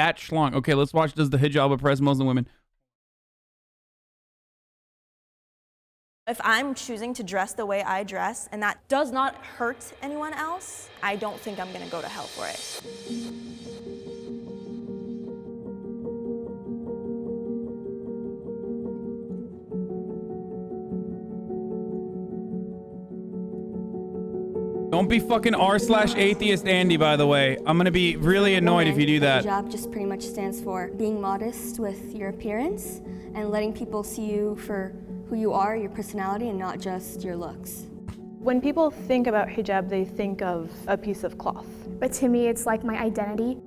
fat schlong. Okay, let's watch Does the Hijab Oppress Muslim Women. If I'm choosing to dress the way I dress and that does not hurt anyone else, I don't think I'm gonna go to hell for it. Don't be fucking r/atheist Andy, by the way. I'm gonna be really annoyed if you do that. Hijab just pretty much stands for being modest with your appearance and letting people see you for who you are, your personality, and not just your looks. When people think about hijab, they think of a piece of cloth. But to me, it's like my identity.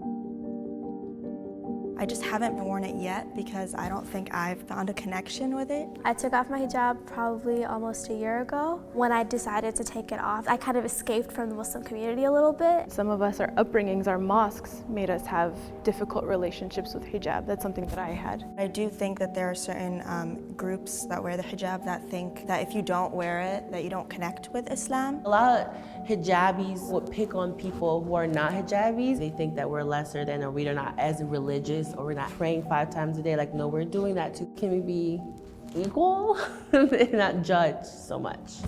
I just haven't worn it yet because I don't think I've found a connection with it. I took off my hijab probably almost a year ago. When I decided to take it off, I kind of escaped from the Muslim community a little bit. Some of us, our upbringings, our mosques made us have difficult relationships with hijab. That's something that I had. I do think that there are certain groups that wear the hijab that think that if you don't wear it, that you don't connect with Islam. A lot of hijabis would pick on people who are not hijabis. They think that we're lesser than, or we're not as religious, or we're not praying 5 times a day. Like, no, we're doing that too. Can we be equal and not judge so much?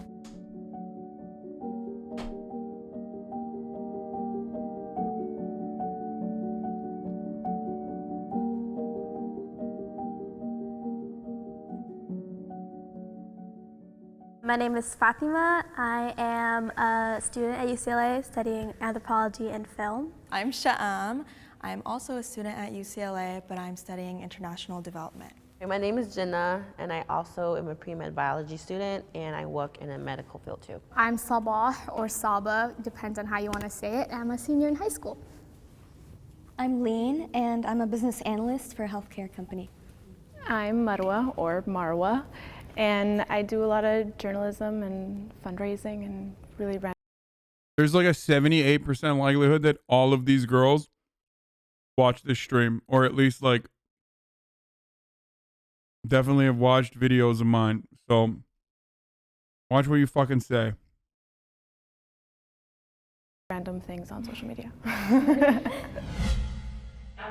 My name is Fatima. I am a student at UCLA studying anthropology and film. I'm Sha'am. I'm also a student at UCLA, but I'm studying international development. My name is Jinnah, and I also am a pre-med biology student, and I work in a medical field too. I'm Sabah, or Saba, depends on how you want to say it. I'm a senior in high school. I'm Lean, and I'm a business analyst for a healthcare company. I'm Marwa, or Marwa, and I do a lot of journalism and fundraising and really random. There's like a 78% likelihood that all of these girls watch this stream, or at least like definitely have watched videos of mine. So watch what you fucking say. Random things on social media. I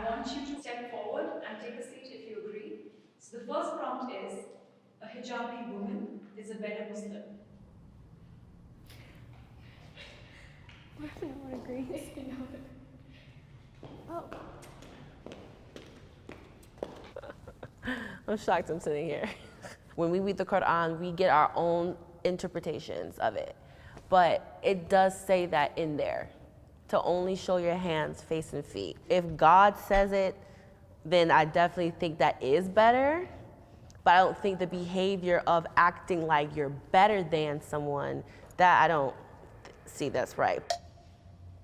want you to step forward and take a seat if you agree. So the first prompt is, a hijabi woman is a better Muslim. What if no one agrees? Oh. I'm shocked I'm sitting here. When we read the Quran, we get our own interpretations of it. But it does say that in there, to only show your hands, face, and feet. If God says it, then I definitely think that is better. But I don't think the behavior of acting like you're better than someone, that I don't see that's right.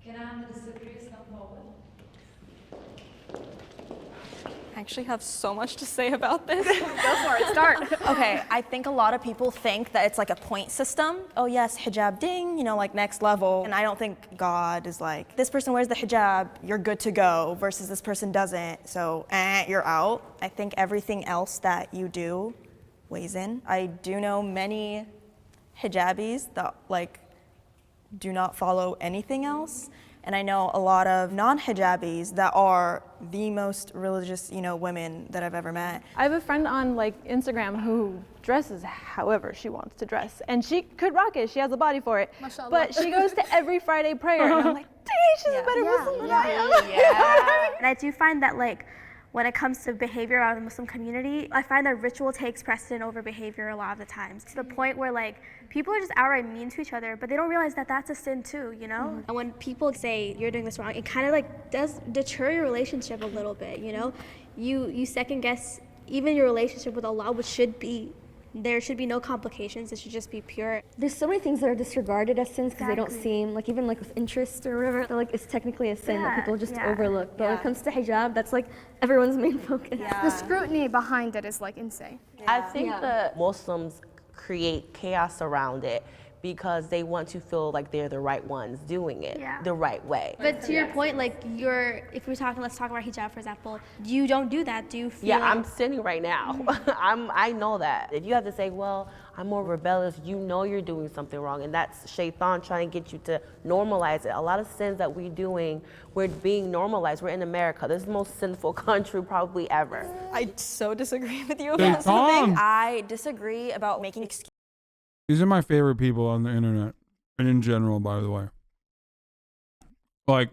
Can I have the disciples come forward? I actually have so much to say about this. Go for it, start. Okay, I think a lot of people think that it's like a point system. Oh yes, hijab ding, you know, like next level. And I don't think God is like, this person wears the hijab, you're good to go, versus this person doesn't, so you're out. I think everything else that you do weighs in. I do know many hijabis that like do not follow anything else. And I know a lot of non-hijabis that are the most religious, you know, women that I've ever met. I have a friend on like Instagram who dresses however she wants to dress, and she could rock it. She has a body for it. Mashallah. But she goes to every Friday prayer, and I'm like, dang, she's a better Muslim than I am. And I do find that like when it comes to behavior out of the Muslim community, I find that ritual takes precedent over behavior a lot of the times, to the point where like people are just outright mean to each other, but they don't realize that that's a sin too, you know? And when people say you're doing this wrong, it kind of like does deter your relationship a little bit, you know? You second guess even your relationship with Allah, which should be, there should be no complications, it should just be pure. There's so many things that are disregarded as sins because they don't Exactly. seem, like even like with interest or whatever, they're like it's technically a sin that Yeah, people just yeah. overlook. But when Yeah. it comes to hijab, that's like everyone's main focus. The scrutiny behind it is like insane. I think Yeah. the Muslims create chaos around it because they want to feel like they're the right ones doing it the right way. But to your point, like if we're talking, let's talk about hijab, for example. You don't do that. Do you feel? Yeah, like I'm sitting right now. I know that. If you have to say, well, I'm more rebellious, you know you're doing something wrong, and that's shaitan trying to get you to normalize it. A lot of sins that we're doing, we're being normalized. We're in America. This is the most sinful country probably ever. I so disagree with you about something. I disagree about making excuses. These are my favorite people on the internet, and in general, by the way. Like,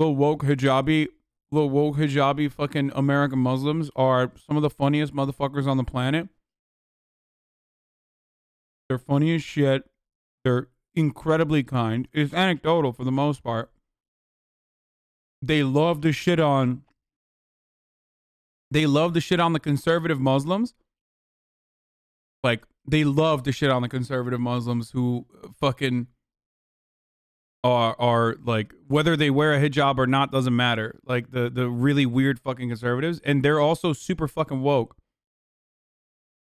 little woke hijabi fucking American Muslims are some of the funniest motherfuckers on the planet. They're funny as shit. They're incredibly kind. It's anecdotal for the most part. They love to shit on the conservative Muslims. Like, they love to shit on the conservative Muslims who fucking are like, whether they wear a hijab or not doesn't matter. Like, the really weird fucking conservatives. And they're also super fucking woke.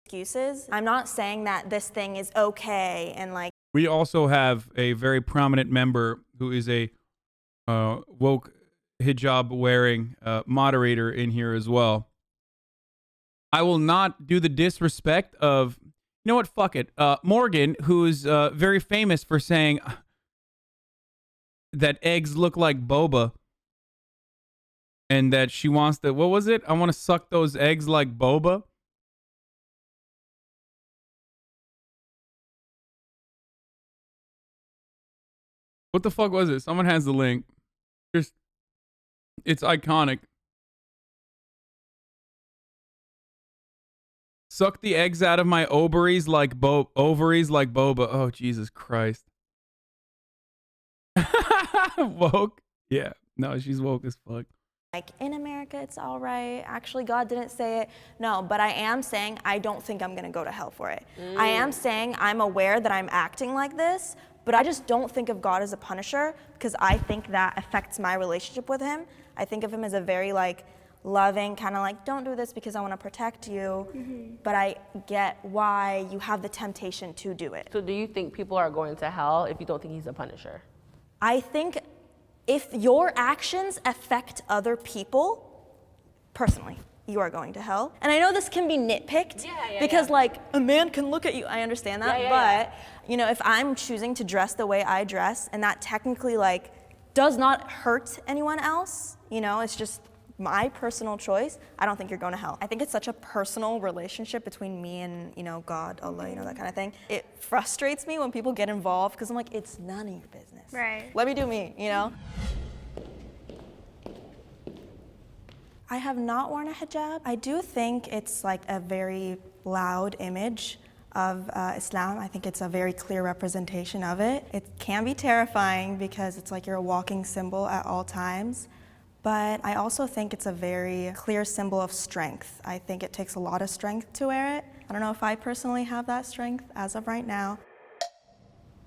Excuses. I'm not saying that this thing is okay and like. We also have a very prominent member who is a woke hijab wearing moderator in here as well. I will not do the disrespect of, you know what, fuck it. Morgan, who's very famous for saying that eggs look like boba and that she wants to, what was it? I want to suck those eggs like boba. What the fuck was it? Someone has the link. Just, it's iconic. Suck the eggs out of my ovaries like boba. Oh, Jesus Christ. Woke? Yeah. No, she's woke as fuck. Like, in America, it's all right. Actually, God didn't say it. No, but I am saying I don't think I'm going to go to hell for it. I am saying I'm aware that I'm acting like this, but I just don't think of God as a punisher because I think that affects my relationship with him. I think of him as a very, like, loving, kind of like, don't do this because I want to protect you, but I get why you have the temptation to do it. So do you think people are going to hell if you don't think he's a punisher? I think if your actions affect other people, personally, you are going to hell. And I know this can be nitpicked because like a man can look at you, I understand that, but you know, if I'm choosing to dress the way I dress and that technically like does not hurt anyone else, you know, it's just my personal choice, I don't think you're going to hell. I think it's such a personal relationship between me and, you know, God, Allah, you know, that kind of thing. It frustrates me when people get involved because I'm like, it's none of your business. Right. Let me do me, you know? I have not worn a hijab. I do think it's like a very loud image of Islam. I think it's a very clear representation of it. It can be terrifying because it's like you're a walking symbol at all times. But I also think it's a very clear symbol of strength. I think it takes a lot of strength to wear it. I don't know if I personally have that strength as of right now.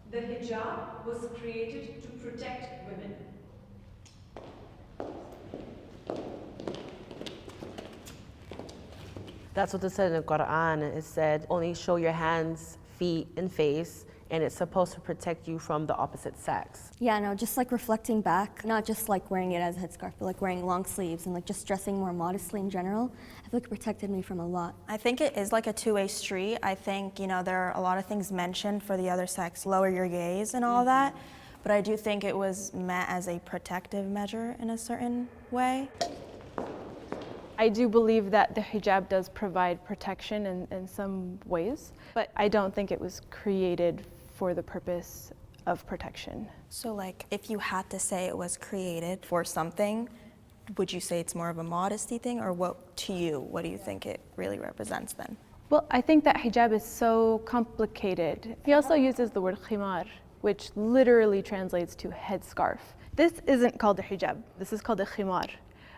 The hijab was created to protect women. That's what it said in the Quran. It said, only show your hands, feet, and face, and it's supposed to protect you from the opposite sex. Yeah, no, just like reflecting back, not just like wearing it as a headscarf, but like wearing long sleeves and like just dressing more modestly in general, I feel like it protected me from a lot. I think it is like a two-way street. I think, you know, there are a lot of things mentioned for the other sex, lower your gaze and all that, but I do think it was meant as a protective measure in a certain way. I do believe that the hijab does provide protection in some ways, but I don't think it was created for the purpose of protection. So like, if you had to say it was created for something, would you say it's more of a modesty thing, or what do you think it really represents then? Well, I think that hijab is so complicated. He also uses the word khimar, which literally translates to headscarf. This isn't called a hijab, this is called a khimar.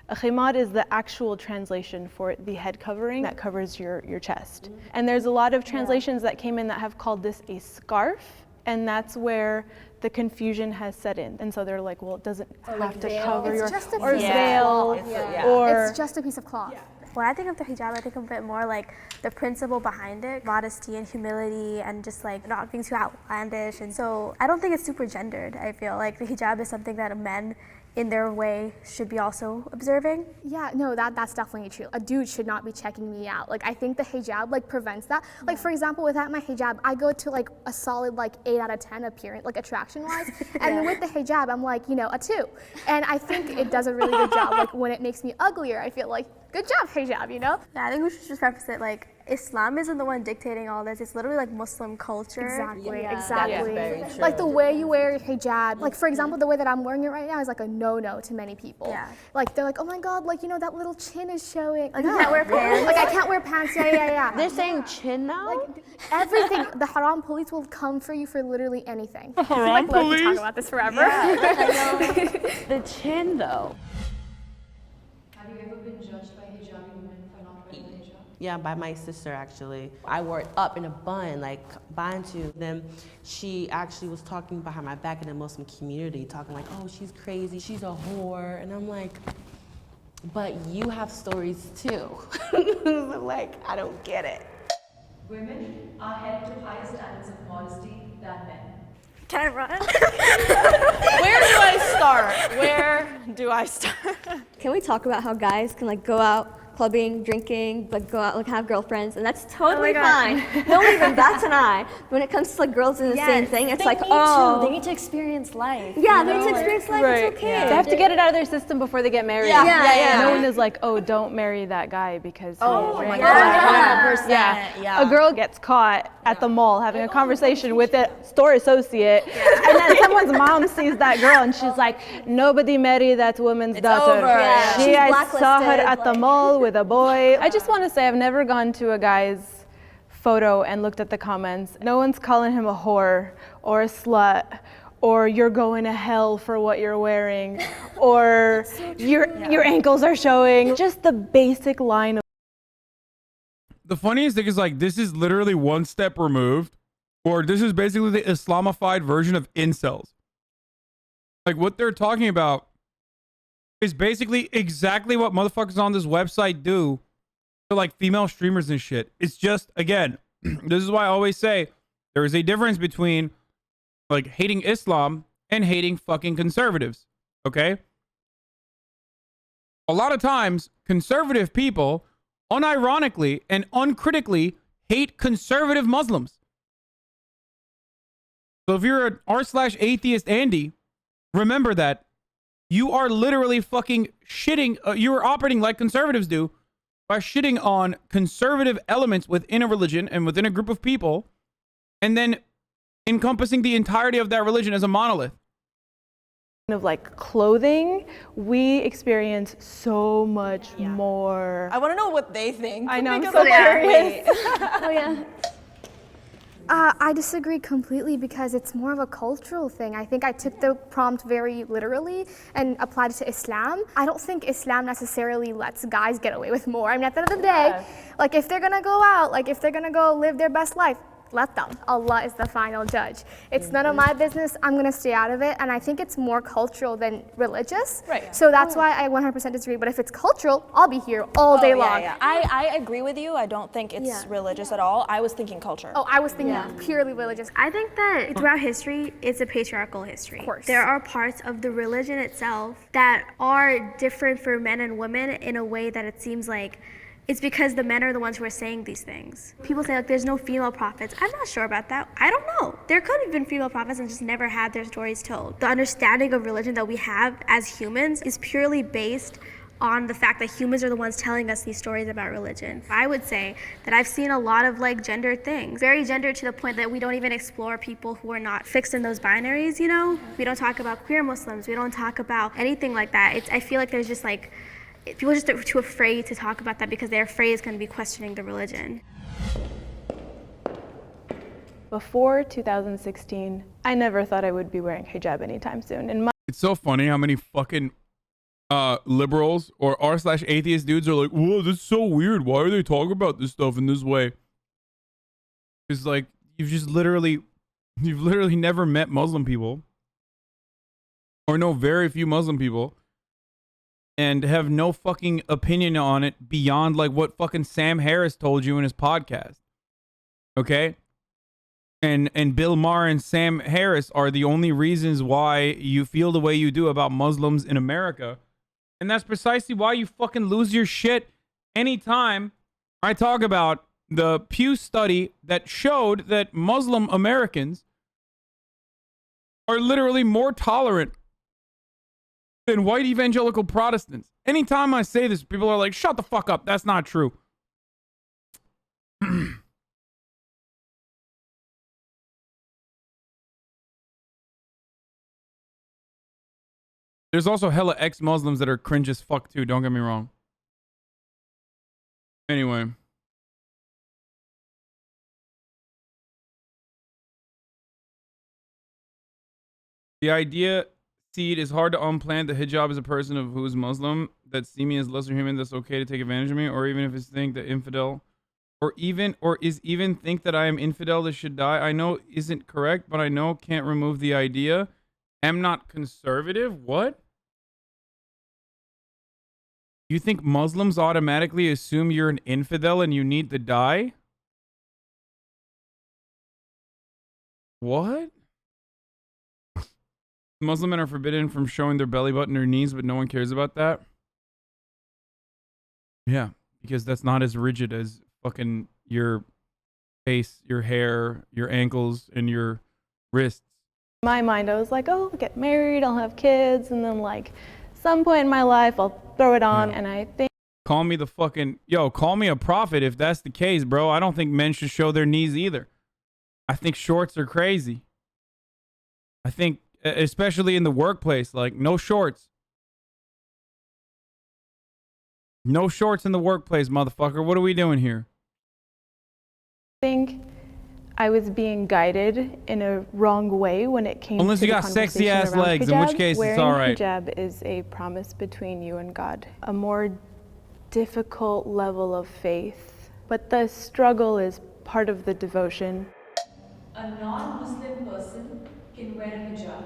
A khimar is the actual translation for the head covering that covers your chest. And there's a lot of translations that came in that have called this a scarf, and that's where the confusion has set in. And so they're like, well, it doesn't have to cover your, or veil, or it's just a piece of cloth. When I think of the hijab, I think of it more like the principle behind it, modesty and humility and just like not being too outlandish. And so I don't think it's super gendered. I feel like the hijab is something that men in their way should be also observing. Yeah, no, that's definitely true. A dude should not be checking me out. Like, I think the hijab like prevents that. Like, for example, without my hijab, I go to like a solid like 8 out of 10 appearance, like attraction-wise. And then with the hijab, I'm like, you know, a 2. And I think it does a really good job. Like when it makes me uglier, I feel like, good job, hijab, you know? Yeah, I think we should just preface it like Islam isn't the one dictating all this. It's literally like Muslim culture. Exactly, Yeah, exactly. that is very true. Like the way you wear your hijab, like for example, the way that I'm wearing it right now is like a no-no to many people. Yeah. Like they're like, oh my God, like, you know, that little chin is showing. Like, you can't wear pants. Like I can't wear pants, yeah. They're saying chin now? Like everything, the haram police will come for you for literally anything. Haram Like, love to police? talk about this forever. The chin though. Have you ever been judged by hijabi women for not wearing hijab? Yeah, by my sister actually. I wore it up in a bun, like bantu. Then she actually was talking behind my back in the Muslim community, talking like, oh, she's crazy, she's a whore. And I'm like, but you have stories too. Like, I don't get it. Women are held to higher standards of modesty than men. Can I run? Where do I start? Where do I start? Can we talk about how guys can like go out clubbing, drinking, like go out, like have girlfriends, and that's totally fine. Don't even bat an eye. When it comes to like girls doing the same thing, it's like, oh, they need to experience life. yeah, they need to experience life. Right. It's okay. They have to get it out of their system before they get married. Yeah. No one is like, oh, don't marry that guy because Oh he my drank. God. 100%. Yeah. A girl gets caught at the mall having a conversation with a store associate, and then someone's mom sees that girl and she's like, nobody marry that woman's daughter. over. Yeah. She's I saw her blacklisted, at the mall with a boy. I just want to say I've never gone to a guy's photo and looked at the comments. No one's calling him a whore or a slut or you're going to hell for what you're wearing or your ankles are showing. Just the basic line of The funniest thing is like this is literally one step removed, or this is basically the Islamified version of incels. Like what they're talking about is basically exactly what motherfuckers on this website do to like female streamers and shit. It's just, again, this is why I always say there is a difference between like hating Islam and hating fucking conservatives. Okay? A lot of times, conservative people unironically and uncritically hate conservative Muslims. So if you're an r/atheist Andy, remember that you are literally fucking shitting, you are operating like conservatives do by shitting on conservative elements within a religion and within a group of people, and then encompassing the entirety of that religion as a monolith. of like clothing, we experience so much more. I want to know what they think. I know, I'm because so I'm curious. Oh yeah. I disagree completely because it's more of a cultural thing. I think I took the prompt very literally and applied it to Islam. I don't think Islam necessarily lets guys get away with more. I mean, at the end of the day, like if they're gonna go out, like if they're gonna go live their best life, let them. Allah is the final judge. It's none of my business. I'm gonna stay out of it. And I think it's more cultural than religious. Right. So that's why I 100% disagree. But if it's cultural, I'll be here all day long. I agree with you. I don't think it's religious at all. I was thinking culture. Oh, I was thinking purely religious. I think that throughout history, it's a patriarchal history. Of course. There are parts of the religion itself that are different for men and women in a way that it seems like it's because the men are the ones who are saying these things. People say like there's no female prophets. I'm not sure about that. I don't know. There could have been female prophets and just never had their stories told. The understanding of religion that we have as humans is purely based on the fact that humans are the ones telling us these stories about religion. I would say that I've seen a lot of like gendered things, very gendered to the point that we don't even explore people who are not fixed in those binaries, you know? We don't talk about queer Muslims. We don't talk about anything like that. I feel like there's just like, people are just too afraid to talk about that because they're afraid it's going to be questioning the religion. Before 2016, I never thought I would be wearing hijab anytime soon. And It's so funny how many fucking liberals or r/atheist dudes are like, whoa, this is so weird. Why are they talking about this stuff in this way? It's like, you've literally never met Muslim people or know very few Muslim people. and have no fucking opinion on it beyond like what fucking Sam Harris told you in his podcast. Okay? And Bill Maher and Sam Harris are the only reasons why you feel the way you do about Muslims in America. And that's precisely why you fucking lose your shit anytime I talk about the Pew study that showed that Muslim Americans are literally more tolerant than white evangelical Protestants. Anytime I say this, people are like, shut the fuck up. That's not true. There's also hella ex-Muslims that are cringe as fuck too. Don't get me wrong. Anyway. The idea seed is hard to unplant. The hijab is a person of who is Muslim that see me as lesser human that's okay to take advantage of me, or even if it's think that infidel, or is even think that I am infidel that should die. I know isn't correct, but I know can't remove the idea. Am not conservative. What? You think Muslims automatically assume you're an infidel and you need to die? What? Muslim men are forbidden from showing their belly button or knees, but no one cares about that? Yeah, because that's not as rigid as fucking your face, your hair, your ankles, and your wrists. In my mind, I was like, oh, I'll get married, I'll have kids, and then like some point in my life, I'll throw it on, and I think... Call me the fucking... Yo, call me a prophet if that's the case, bro. I don't think men should show their knees either. I think shorts are crazy. I think, especially in the workplace, like, no shorts. No shorts in the workplace, motherfucker. What are we doing here? I think I was being guided in a wrong way when it came Unless to you the got sexy conversation ass around legs, hijab. in which case it's all right. Wearing hijab is a promise between you and God, a more difficult level of faith, but the struggle is part of the devotion. A non-Muslim person can wear a hijab.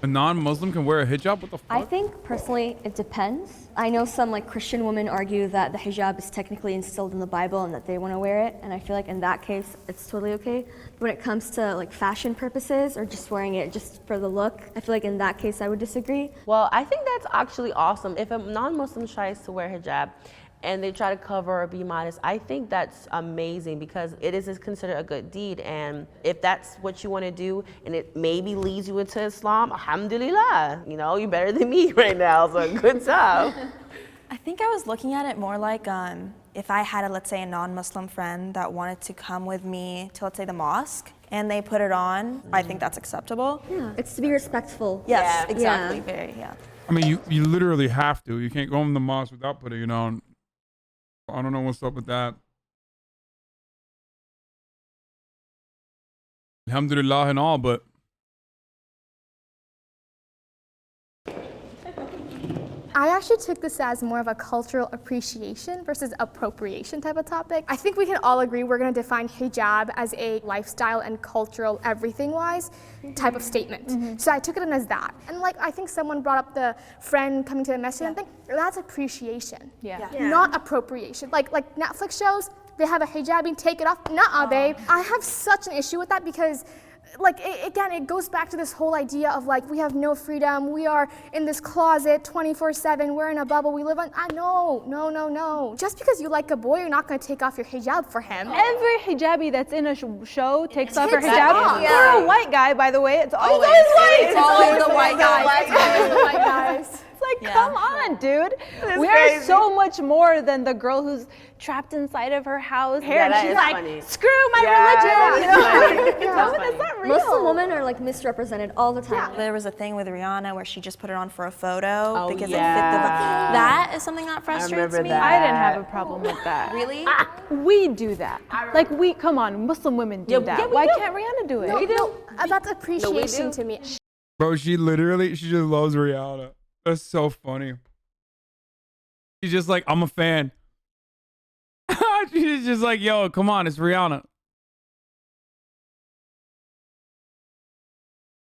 A non-Muslim can wear a hijab? What the fuck? I think personally it depends. I know some like Christian women argue that the hijab is technically instilled in the Bible and that they want to wear it, and I feel like in that case it's totally okay. But when it comes to like fashion purposes or just wearing it just for the look, I feel like in that case I would disagree. Well, I think that's actually awesome. If a non-Muslim tries to wear hijab and they try to cover or be modest, I think that's amazing because it is considered a good deed. And if that's what you want to do and it maybe leads you into Islam, alhamdulillah, you know, you're better than me right now, so good job. I think I was looking at it more like if I had, let's say, a non-Muslim friend that wanted to come with me to, let's say, the mosque, and they put it on, I think that's acceptable. Yeah, it's to be respectful. Yes, Yeah. exactly. Yeah. Very, yeah. I mean, you literally have to. You can't go in the mosque without putting it on. I don't know what's up with that. Alhamdulillah and all, but I actually took this as more of a cultural appreciation versus appropriation type of topic. I think we can all agree we're going to define hijab as a lifestyle and cultural everything-wise type of statement. So I took it in as that. And like I think someone brought up the friend coming to the masjid and think that's appreciation, not appropriation. Like Netflix shows, they have a hijabi, take it off. Nuh-uh, babe. I have such an issue with that because like, again, it goes back to this whole idea of like, we have no freedom, we are in this closet 24/7, we're in a bubble, we live on, no. Just because you like a boy, you're not gonna take off your hijab for him. Every hijabi that's in a show takes off her Takes hijab. off. For a white guy, by the way, it's always It's white. always the white guys. The white guys. It's like, come on, dude. We are so much more than the girl who's trapped inside of her house. And she's like, funny. screw my religion. That's funny. That's not real. Muslim women are like misrepresented all the time. There was a thing with Rihanna where she just put it on for a photo because it fit the yeah. That is something that frustrates remember me. that. I didn't have a problem with that. Really? We do that. Like come on, Muslim women do that. yeah, we Why do. can't Rihanna do it? No, that's appreciation to me. bro, she just loves Rihanna. That's so funny. She's just like, I'm a fan. She's just like, yo, come on, it's Rihanna.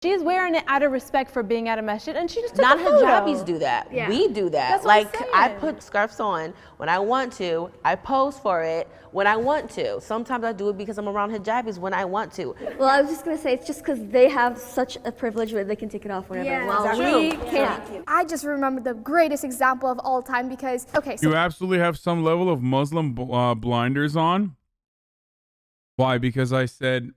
She's wearing it out of respect for being at a masjid, and she just took Not a photo. hijabis do that. Yeah. We do that. That's what I'm Like, I saying. put scarves on when I want to. I pose for it when I want to. Sometimes I do it because I'm around hijabis when I want to. Well, I was just gonna say it's just because they have such a privilege where they can take it off whenever. Yeah, Well, exactly. we can't. I just remember the greatest example of all time because, okay, so You absolutely have some level of Muslim blinders on. Why? Because I said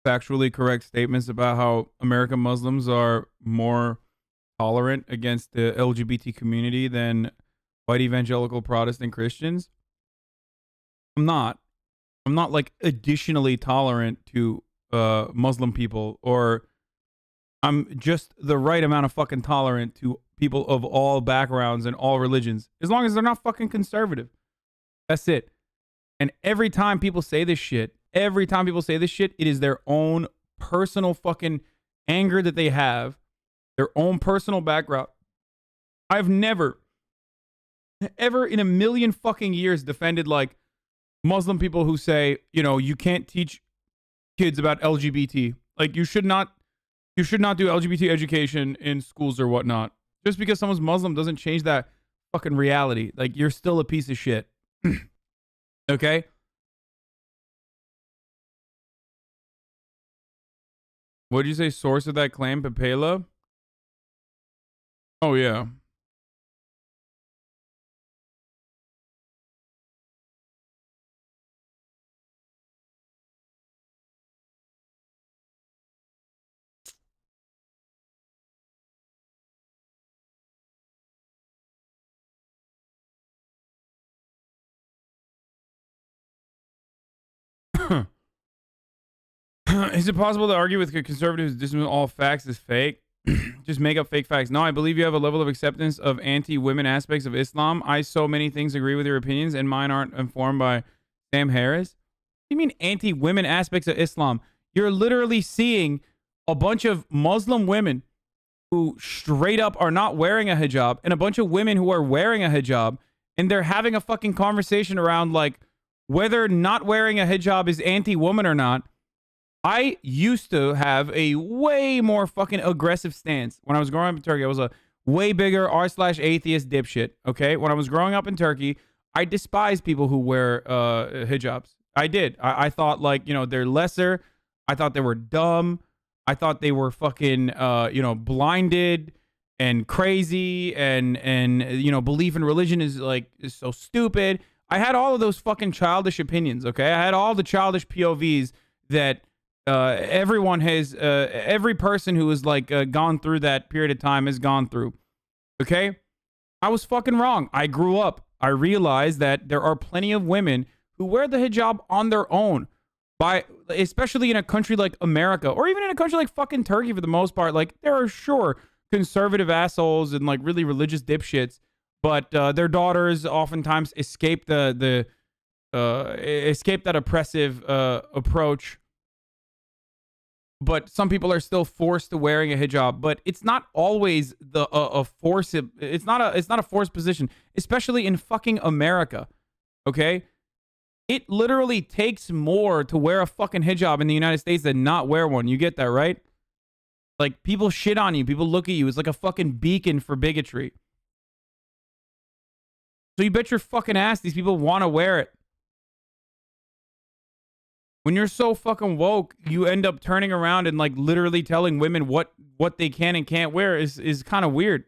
factually correct statements about how American Muslims are more tolerant against the LGBT community than white evangelical Protestant Christians. I'm not like additionally tolerant to Muslim people, or I'm just the right amount of fucking tolerant to people of all backgrounds and all religions, as long as they're not fucking conservative. That's it. And every time people say this shit, it is their own personal fucking anger that they have, their own personal background. I've never, ever in a million fucking years defended like Muslim people who say, you know, you can't teach kids about LGBT. Like you should not do LGBT education in schools or whatnot. Just because someone's Muslim doesn't change that fucking reality. Like you're still a piece of shit. Okay? What did you say? Source of that claim, Pepela? Oh, yeah. Is it possible to argue with conservatives dismiss all facts as fake? Just make up fake facts. No, I believe you have a level of acceptance of anti-women aspects of Islam. I so many things agree with your opinions, and mine aren't informed by Sam Harris. What do you mean anti-women aspects of Islam? You're literally seeing a bunch of Muslim women who straight up are not wearing a hijab, and a bunch of women who are wearing a hijab, and they're having a fucking conversation around like whether not wearing a hijab is anti-woman or not. I used to have a way more fucking aggressive stance. When I was growing up in Turkey, I was a way bigger r/atheist dipshit, okay? When I was growing up in Turkey, I despised people who wear hijabs. I did. I thought, like, you know, they're lesser. I thought they were dumb. I thought they were fucking, you know, blinded and crazy and you know, belief in religion is so stupid. I had all of those fucking childish opinions, okay? I had all the childish POVs that everyone has, every person who has like gone through that period of time has gone through. Okay? I was fucking wrong. I grew up. I realized that there are plenty of women who wear the hijab on their own, especially in a country like America, or even in a country like fucking Turkey for the most part. Like, there are sure conservative assholes and like really religious dipshits, but their daughters oftentimes escape escape that oppressive approach. But some people are still forced to wearing a hijab. But it's not always a force. It's not a forced position, especially in fucking America. Okay, it literally takes more to wear a fucking hijab in the United States than not wear one. You get that, right? Like, people shit on you. People look at you. It's like a fucking beacon for bigotry. So you bet your fucking ass these people want to wear it. When you're so fucking woke, you end up turning around and like literally telling women what they can and can't wear is kind of weird.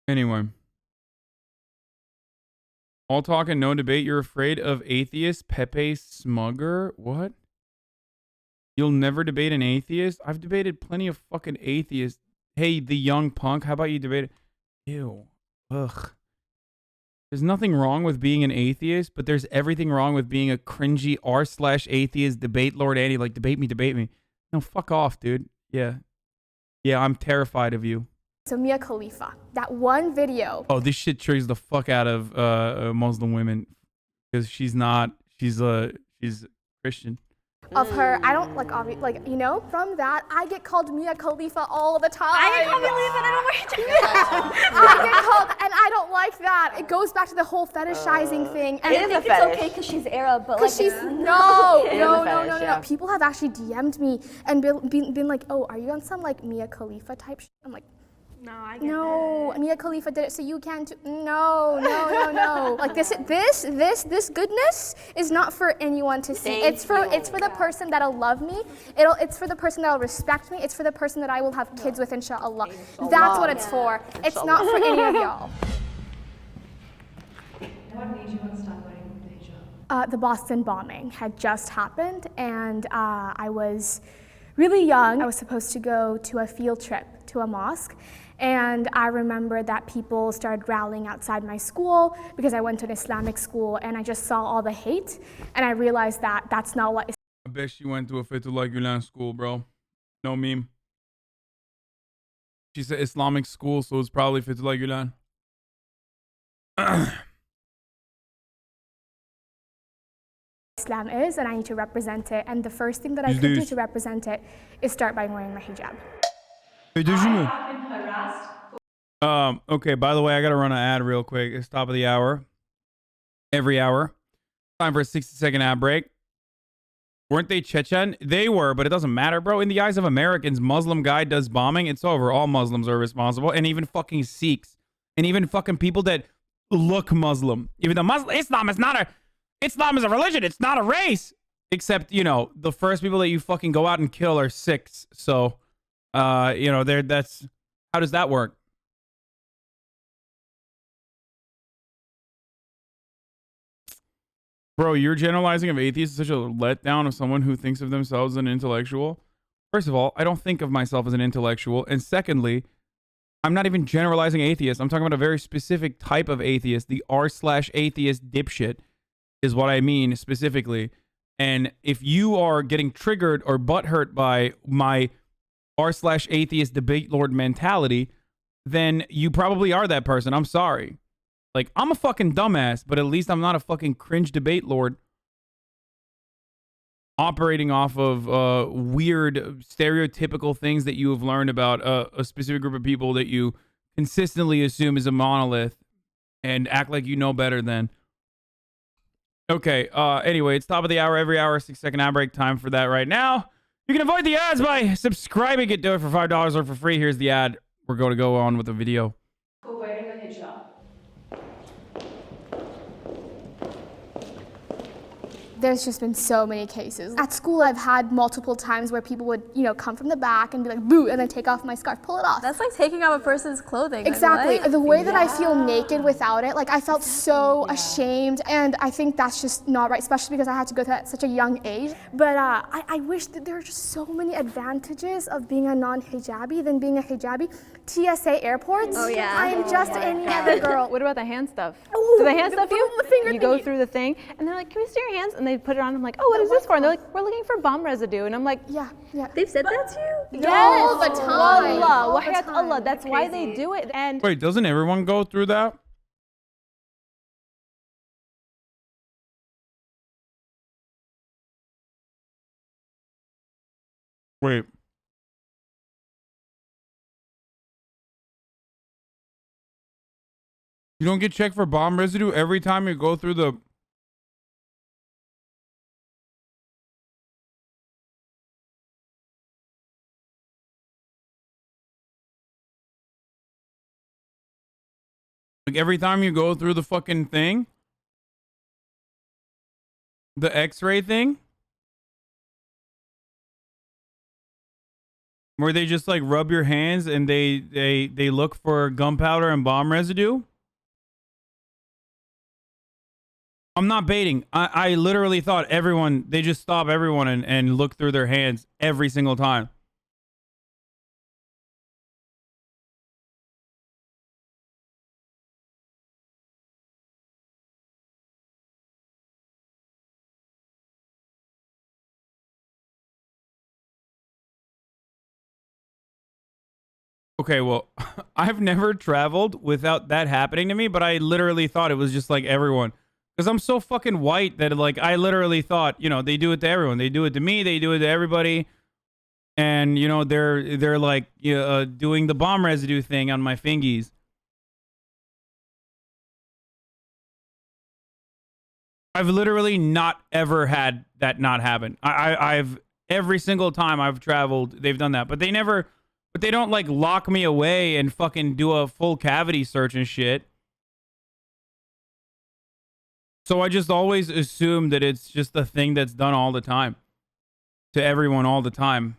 Anyway. All talk and no debate. You're afraid of atheists? Pepe Smugger? What? You'll never debate an atheist? I've debated plenty of fucking atheists. Hey, the young punk, how about you debate it? Ew. Ugh. There's nothing wrong with being an atheist, but there's everything wrong with being a cringy r/atheist debate Lord Andy. Like, debate me. No, fuck off, dude. Yeah. Yeah, I'm terrified of you. So Mia Khalifa, that one video. Oh, this shit triggers the fuck out of Muslim women because she's Christian. Of her, I don't like you know, from that I get called Mia Khalifa all the time. I get called Mia Khalifa and I don't wear hijab. I get called, and I don't like that. It goes back to the whole fetishizing thing. And I think it's okay because she's Arab, but like she's no. People have actually DM'd me and been like, oh, are you on some like Mia Khalifa type shit? I'm like, No, I get no, Mia Khalifa did it, so you can too. No. Like this goodness is not for anyone to see. It's for the person that'll love me. It's for the person that'll respect me. It's for the person that I will have kids with, inshallah. That's what it's for. It's not for any of y'all. What made you want to start wearing the hijab? The Boston bombing had just happened, and I was really young. I was supposed to go to a field trip to a mosque. And I remember that people started rallying outside my school because I went to an Islamic school, and I just saw all the hate, and I realized that that's not what. I bet she went to a Fethullah Gulen school, bro. No meme. She said Islamic school, so it's probably Fethullah Gulen. Islam is, and I need to represent it. And the first thing that I could do to represent it is start by wearing my hijab. Okay, by the way, I gotta run an ad real quick. It's top of the hour. Every hour. Time for a 60-second ad break. Weren't they Chechen? They were, but it doesn't matter, bro. In the eyes of Americans, Muslim guy does bombing. It's over. All Muslims are responsible. And even fucking Sikhs. And even fucking people that look Muslim. Even though Islam is a religion. It's not a race. Except, you know, the first people that you fucking go out and kill are Sikhs. So, you know, that's... How does that work? Bro, your generalizing of atheists is such a letdown of someone who thinks of themselves as an intellectual. First of all, I don't think of myself as an intellectual. And secondly, I'm not even generalizing atheists. I'm talking about a very specific type of atheist. The r/atheist dipshit is what I mean specifically. And if you are getting triggered or butthurt by my r/atheist debate lord mentality, then you probably are that person. I'm sorry. Like, I'm a fucking dumbass, but at least I'm not a fucking cringe debate lord operating off of weird stereotypical things that you have learned about a specific group of people that you consistently assume is a monolith and act like you know better than. Okay, anyway, it's top of the hour, every hour, 6-second ad break. Time for that right now. You can avoid the ads by subscribing. Get do it for $5 or for free. Here's the ad. We're going to go on with the video. For wearing a hijab. There's just been so many cases. At school, I've had multiple times where people would, you know, come from the back and be like, boo, and then take off my scarf, pull it off. That's like taking off a person's clothing. Exactly. Like, the way that I feel naked without it, like I felt so ashamed, and I think that's just not right, especially because I had to go through that at such a young age. But I wish that there were just so many advantages of being a non-hijabi than being a hijabi. TSA airports, I'm just any other girl. What about the hand stuff? Ooh, Do they hand stuff you? the finger You go thingy. through the thing, and they're like, can we see your hands? And they put it on. I'm like, oh, what is this for? And they're like, we're looking for bomb residue. And I'm like, Yeah. they've said that to you? yes, all the time. Allah, All the wahayat time. Allah. That's why they do it. And Wait, doesn't everyone go through that? Wait. You don't get checked for bomb residue every time you go through the... Like every time you go through the fucking thing? The X-ray thing? Where they just like rub your hands and they look for gunpowder and bomb residue? I'm not baiting. I literally thought they just stop everyone and look through their hands every single time. Okay, well, I've never traveled without that happening to me, but I literally thought it was just like everyone. Because I'm so fucking white that, like, I literally thought, you know, they do it to everyone. They do it to me. They do it to everybody. And, you know, they're like doing the bomb residue thing on my fingies. I've literally not ever had that not happen. I've every single time I've traveled, they've done that. But they never, but they don't like lock me away and fucking do a full cavity search and shit. So I just always assume that it's just a thing that's done all the time. To everyone all the time.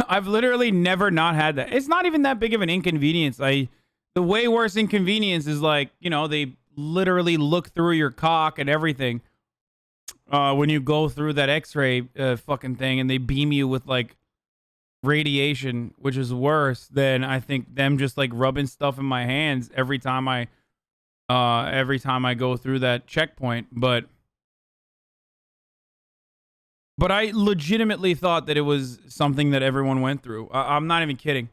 I've literally never not had that. It's not even that big of an inconvenience. The way worse inconvenience is like, you know, they literally look through your cock and everything. When you go through that x-ray fucking thing and they beam you with like radiation, which is worse than I think them just like rubbing stuff in my hands every time I go through that checkpoint. But I legitimately thought that it was something that everyone went through. I'm not even kidding.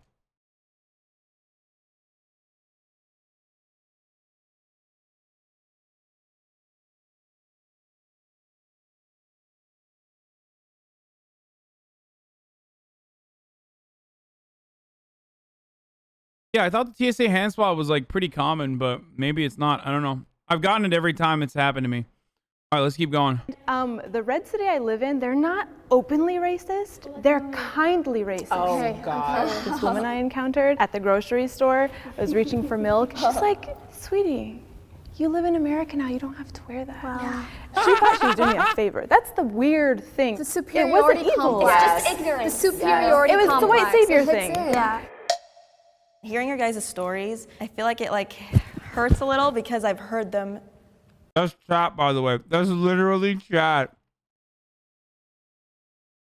Yeah, I thought the TSA hand swab was like pretty common, but maybe it's not. I don't know. I've gotten it every time it's happened to me. All right, let's keep going. The red city I live in, they're not openly racist. They're kindly racist. Oh, God. This woman I encountered at the grocery store, I was reaching for milk. She's like, sweetie, you live in America now, you don't have to wear that. Wow. She thought she was doing me a favor. That's the weird thing. The superiority it wasn't evil. complex. It's just ignorance. The superiority It was the white complex. savior It hits thing. in. Yeah. Hearing your guys' stories, I feel like it like hurts a little because I've heard them. That's chat, by the way. That's literally chat.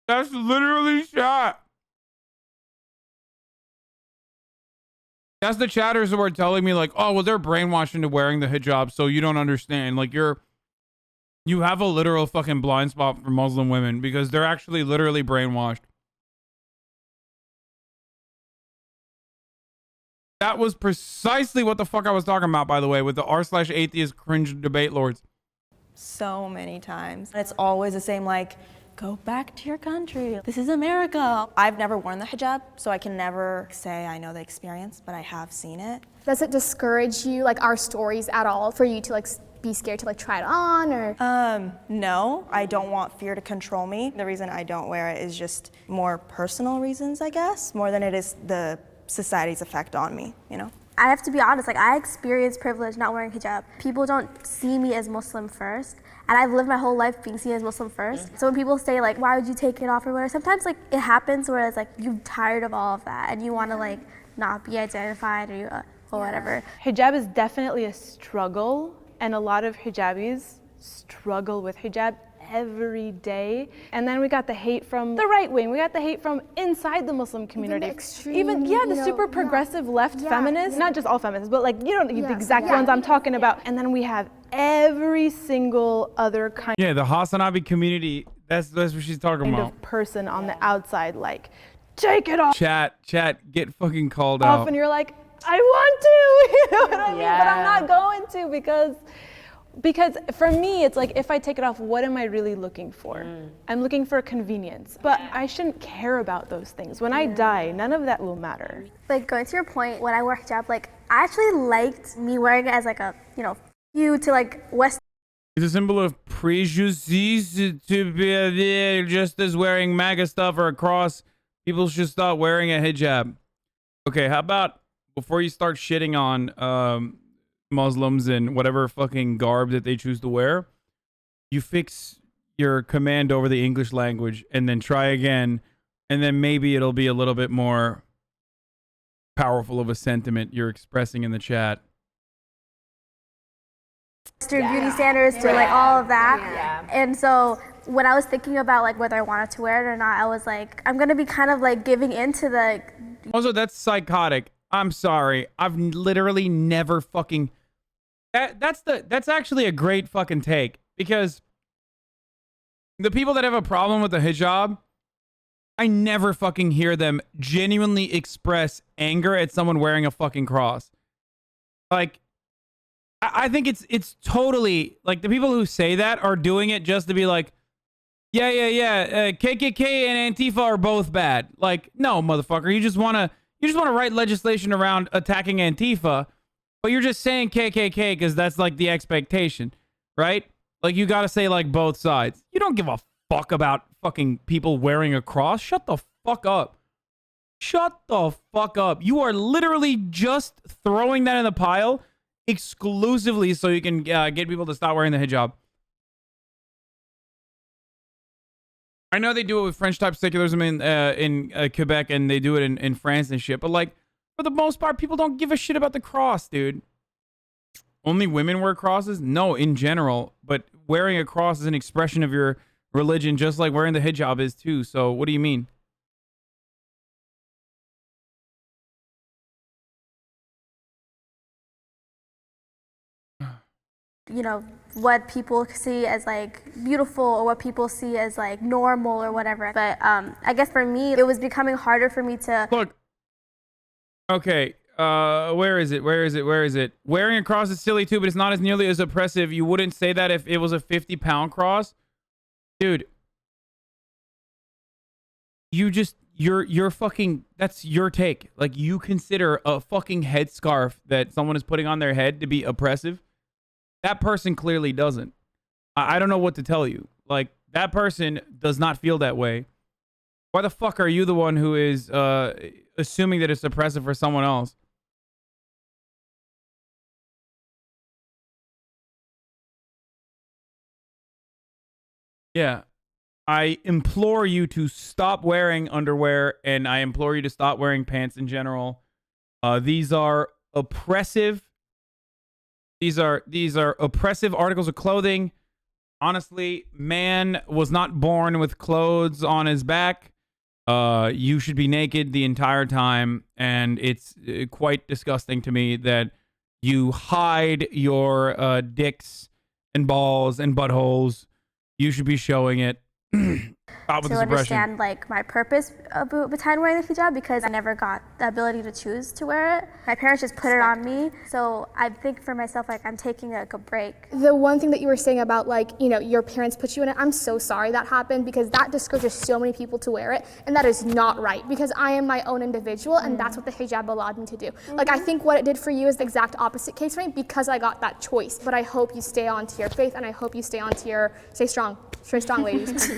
That's literally chat. That's the chatters who are telling me like, oh, well, they're brainwashed into wearing the hijab, so you don't understand. Like you have a literal fucking blind spot for Muslim women because they're actually literally brainwashed. That was precisely what the fuck I was talking about, by the way, with the r/atheist cringe debate lords. So many times. And it's always the same, like, go back to your country. This is America. I've never worn the hijab, so I can never say I know the experience, but I have seen it. Does it discourage you, like our stories at all, for you to like be scared to like try it on or? No, I don't want fear to control me. The reason I don't wear it is just more personal reasons, I guess, more than it is the society's effect on me, you know? I have to be honest, like I experienced privilege not wearing hijab. People don't see me as Muslim first, and I've lived my whole life being seen as Muslim first. So when people say like, why would you take it off or whatever, sometimes like it happens where it's like you're tired of all of that and you want to like not be identified or whatever. Hijab is definitely a struggle, and a lot of hijabis struggle with hijab every day. And then we got the hate from the right wing. We got the hate from inside the Muslim community. Extreme, the super progressive left feminists, not just all feminists, but like, you know, the exact yeah. ones I'm talking about. And then we have every single other kind Yeah, the HasanAbi community, that's what she's talking about. of person on the outside, like, take it off. Chat, get fucking called off, out. and you're like, I want to, you know what I mean? But I'm not going to because for me, it's like, if I take it off, what am I really looking for? I'm looking for convenience, but I shouldn't care about those things. When I die, none of that will matter. Like going to your point, when I wore hijab, like I actually liked me wearing it as like a, you know, you to like West. It's a symbol of prejudice to be just as wearing MAGA stuff or a cross. People should stop wearing a hijab. Okay, how about before you start shitting on Muslims and whatever fucking garb that they choose to wear, you fix your command over the English language and then try again, and then maybe it'll be a little bit more powerful of a sentiment you're expressing in the chat. Western beauty standards to like all of that. And so when I was thinking about like whether I wanted to wear it or not, I was like, I'm gonna be kind of like giving into the. Also, that's psychotic. I'm sorry. I've literally never fucking. That's actually a great fucking take, because The people that have a problem with the hijab, I never fucking hear them genuinely express anger at someone wearing a fucking cross. Like, I think it's totally, like, the people who say that are doing it just to be like, yeah, KKK and Antifa are both bad. Like, no, motherfucker, you just want to write legislation around attacking Antifa, but you're just saying KKK because that's like the expectation, right? Like, you got to say like both sides. You don't give a fuck about fucking people wearing a cross. Shut the fuck up. Shut the fuck up. You are literally just throwing that in the pile exclusively so you can get people to stop wearing the hijab. I know they do it with French type secularism in Quebec, and they do it in France and shit, but like, for the most part, people don't give a shit about the cross, dude. Only women wear crosses? No, in general, but wearing a cross is an expression of your religion, just like wearing the hijab is too. So what do you mean? You know, what people see as like beautiful or what people see as like normal or whatever. But I guess for me, it was becoming harder for me to look. Okay, where is it? Wearing a cross is silly too, but it's not as nearly as oppressive. You wouldn't say that if it was a 50-pound cross, dude. You're fucking, that's your take. Like, you consider a fucking headscarf that someone is putting on their head to be oppressive. That person clearly doesn't. I don't know what to tell you. Like, that person does not feel that way. Why the fuck are you the one who is assuming that it's oppressive for someone else? Yeah. I implore you to stop wearing underwear, and I implore you to stop wearing pants in general. These are oppressive. These are oppressive articles of clothing. Honestly, man was not born with clothes on his back. You should be naked the entire time, and it's quite disgusting to me that you hide your dicks and balls and buttholes. You should be showing it. to understand like my purpose behind wearing the hijab, because I never got the ability to choose to wear it. My parents just put it on me, so I think for myself like I'm taking like a break. The one thing that you were saying about like, you know, your parents put you in it, I'm so sorry that happened, because that discourages so many people to wear it, and that is not right, because I am my own individual, and that's what the hijab allowed me to do. Like, I think what it did for you is the exact opposite case for me, because I got that choice. But I hope you stay on to your faith, and I hope you stay strong, ladies.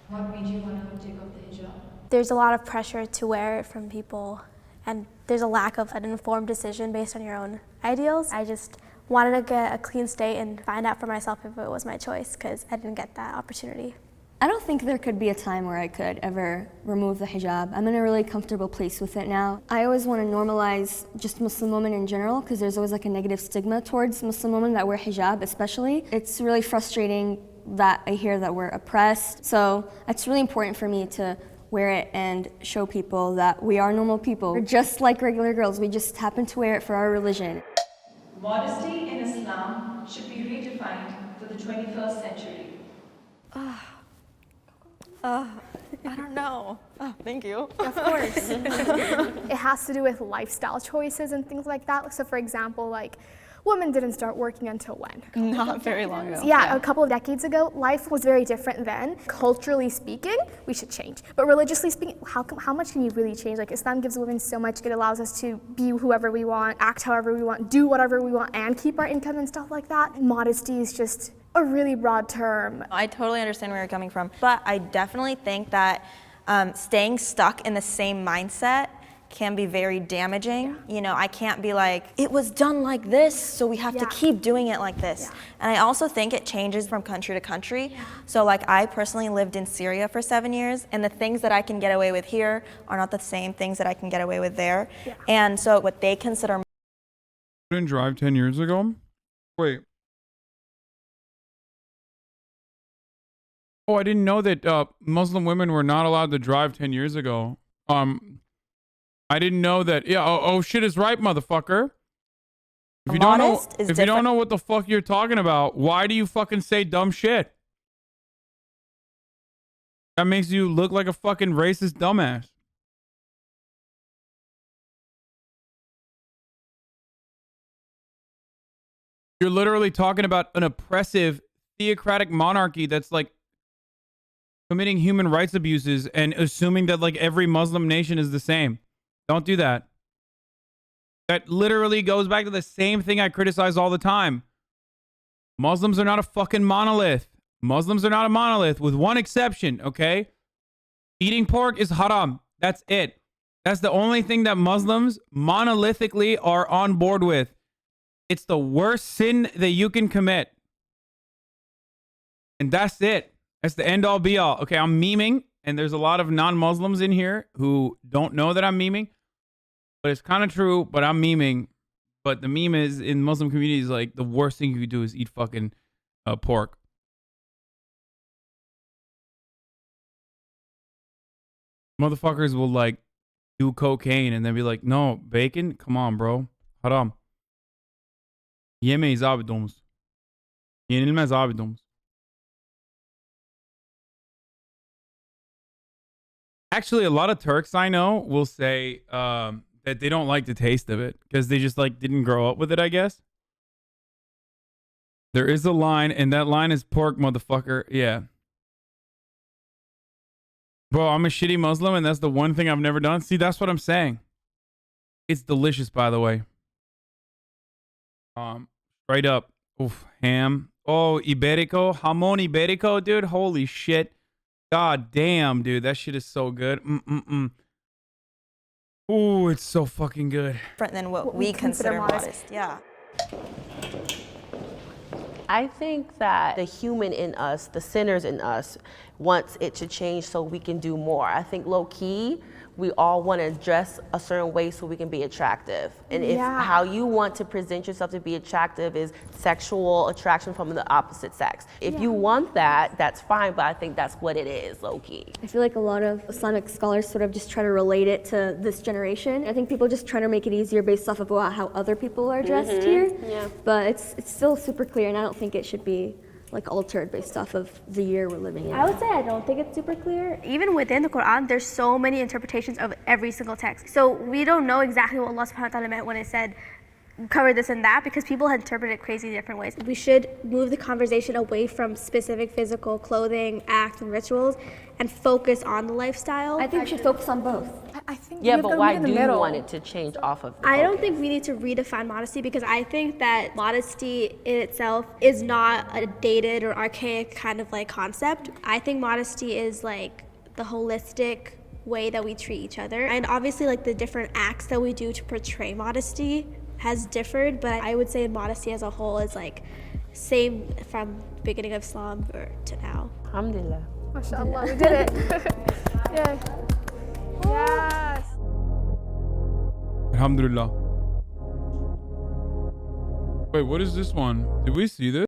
What made you want to take off the hijab? There's a lot of pressure to wear it from people, and there's a lack of an informed decision based on your own ideals. I just wanted to get a clean slate and find out for myself if it was my choice, because I didn't get that opportunity. I don't think there could be a time where I could ever remove the hijab. I'm in a really comfortable place with it now. I always want to normalize just Muslim women in general, because there's always like a negative stigma towards Muslim women that wear hijab especially. It's really frustrating that I hear that we're oppressed. So it's really important for me to wear it and show people that we are normal people. We're just like regular girls. We just happen to wear it for our religion. Modesty in Islam should be redefined for the 21st century. I don't know. Oh, thank you. Of course. It has to do with lifestyle choices and things like that. So for example, like, women didn't start working until when? Not very long ago. Yeah, a couple of decades ago. Life was very different then. Culturally speaking, we should change. But religiously speaking, how much can you really change? Like, Islam gives women so much. It allows us to be whoever we want, act however we want, do whatever we want, and keep our income and stuff like that. Modesty is just a really broad term. I totally understand where you're coming from, but I definitely think that staying stuck in the same mindset can be very damaging. You know, I can't be like, it was done like this, so we have to keep doing it like this. And I also think it changes from country to country. So like, I personally lived in Syria for 7 years, and the things that I can get away with here are not the same things that I can get away with there. And so what they consider— Didn't drive 10 years ago? Wait. Oh, I didn't know that Muslim women were not allowed to drive 10 years ago. I didn't know that. Yeah. Oh, shit is right, motherfucker. If you don't know, Modest is if you don't different. know what the fuck you're talking about, why do you fucking say dumb shit? That makes you look like a fucking racist dumbass. You're literally talking about an oppressive theocratic monarchy that's like committing human rights abuses and assuming that like every Muslim nation is the same. Don't do that. That literally goes back to the same thing I criticize all the time. Muslims are not a fucking monolith. Muslims are not a monolith with one exception, okay? Eating pork is haram. That's it. That's the only thing that Muslims monolithically are on board with. It's the worst sin that you can commit. And that's it. That's the end all be all. Okay, I'm memeing, and there's a lot of non-Muslims in here who don't know that I'm memeing. But it's kind of true, but I'm memeing. But the meme is, in Muslim communities, like, the worst thing you could do is eat fucking pork. Motherfuckers will, like, do cocaine and then be like, no, bacon? Come on, bro. Haram. Yemeyiz abi domuz. Yenilmez abi domuz. Actually, a lot of Turks I know will say that they don't like the taste of it because they just like didn't grow up with it, I guess. There is a line, and that line is pork, motherfucker. Yeah. Bro, I'm a shitty Muslim, and that's the one thing I've never done. See, that's what I'm saying. It's delicious, by the way. Straight up. Oof, ham. Oh, Iberico. Jamón Iberico, dude. Holy shit. God damn, dude. That shit is so good. Ooh, it's so fucking good. Different than what we consider modest. Yeah. I think that the human in us, the sinners in us, wants it to change so we can do more. I think low key, we all want to dress a certain way so we can be attractive. And if how you want to present yourself to be attractive is sexual attraction from the opposite sex. If you want that, that's fine, but I think that's what it is, low key. I feel like a lot of Islamic scholars sort of just try to relate it to this generation. I think people just try to make it easier based off of how other people are dressed here. Yeah. But it's still super clear, and I don't think it should be like altered based off of the year we're living in. I would say I don't think it's super clear. Even within the Quran, there's so many interpretations of every single text. So we don't know exactly what Allah subhanahu wa ta'ala meant when it said cover this and that, because people had interpreted it crazy different ways. We should move the conversation away from specific physical clothing, acts, and rituals and focus on the lifestyle. I think we should focus on both. I think Yeah, you but have to why meet in the do you middle. want it to change off of the I don't think we need to redefine modesty, because I think that modesty in itself is not a dated or archaic kind of like concept. I think modesty is like the holistic way that we treat each other. And obviously like the different acts that we do to portray modesty has differed, but I would say modesty as a whole is like same from the beginning of Islam to now. Alhamdulillah. MashaAllah, we did it. Yay. Yes. Alhamdulillah. Wait, what is this one? Did we see this?